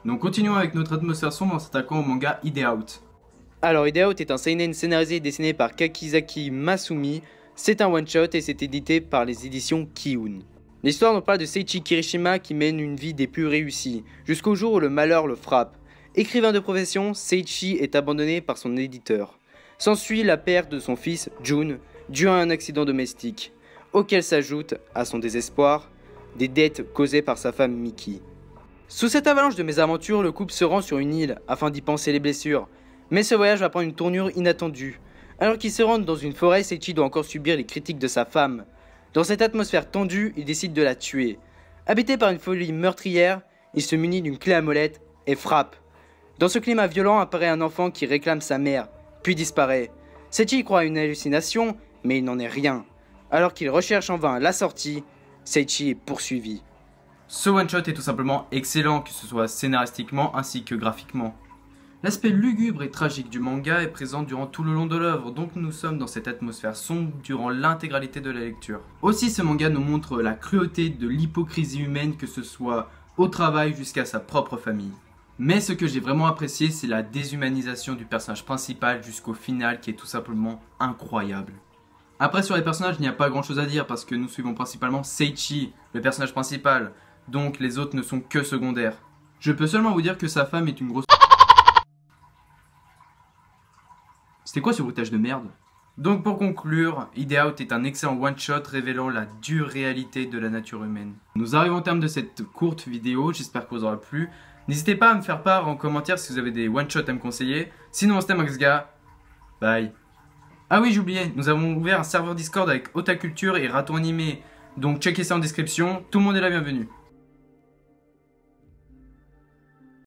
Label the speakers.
Speaker 1: Donc continuons avec notre atmosphère sombre en s'attaquant au manga Ide Out.
Speaker 2: Alors, Ide Out est un seinen scénarisé et dessiné par Kakizaki Masumi. C'est un one-shot et c'est édité par les éditions Kiun. L'histoire nous parle de Seiichi Kirishima qui mène une vie des plus réussies, jusqu'au jour où le malheur le frappe. Écrivain de profession, Seiichi est abandonné par son éditeur. S'ensuit la perte de son fils, Jun, dû à un accident domestique, auquel s'ajoute, à son désespoir, des dettes causées par sa femme Miki. Sous cette avalanche de mésaventures, le couple se rend sur une île afin d'y panser les blessures. Mais ce voyage va prendre une tournure inattendue. Alors qu'ils se rendent dans une forêt, Seiichi doit encore subir les critiques de sa femme. Dans cette atmosphère tendue, il décide de la tuer. Habité par une folie meurtrière, il se munit d'une clé à molette et frappe. Dans ce climat violent apparaît un enfant qui réclame sa mère, puis disparaît. Seiichi croit à une hallucination, mais il n'en est rien. Alors qu'il recherche en vain la sortie, Seiichi est poursuivi.
Speaker 1: Ce one-shot est tout simplement excellent, que ce soit scénaristiquement ainsi que graphiquement. L'aspect lugubre et tragique du manga est présent durant tout le long de l'œuvre, donc nous sommes dans cette atmosphère sombre durant l'intégralité de la lecture. Aussi, ce manga nous montre la cruauté de l'hypocrisie humaine, que ce soit au travail jusqu'à sa propre famille. Mais ce que j'ai vraiment apprécié, c'est la déshumanisation du personnage principal jusqu'au final qui est tout simplement incroyable. Après, sur les personnages, il n'y a pas grand chose à dire parce que nous suivons principalement Seiichi, le personnage principal, donc les autres ne sont que secondaires. Je peux seulement vous dire que sa femme est une grosse... C'était quoi ce bruitage de merde? Donc pour conclure, Ide Out est un excellent one-shot révélant la dure réalité de la nature humaine. Nous arrivons au terme de cette courte vidéo, j'espère que vous aura plu. N'hésitez pas à me faire part en commentaire si vous avez des one-shots à me conseiller. Sinon c'était MaxGa, bye. Ah oui, j'oubliais, nous avons ouvert un serveur Discord avec Otaculture et Raton Animé. Donc checkez ça en description, tout le monde est la bienvenue.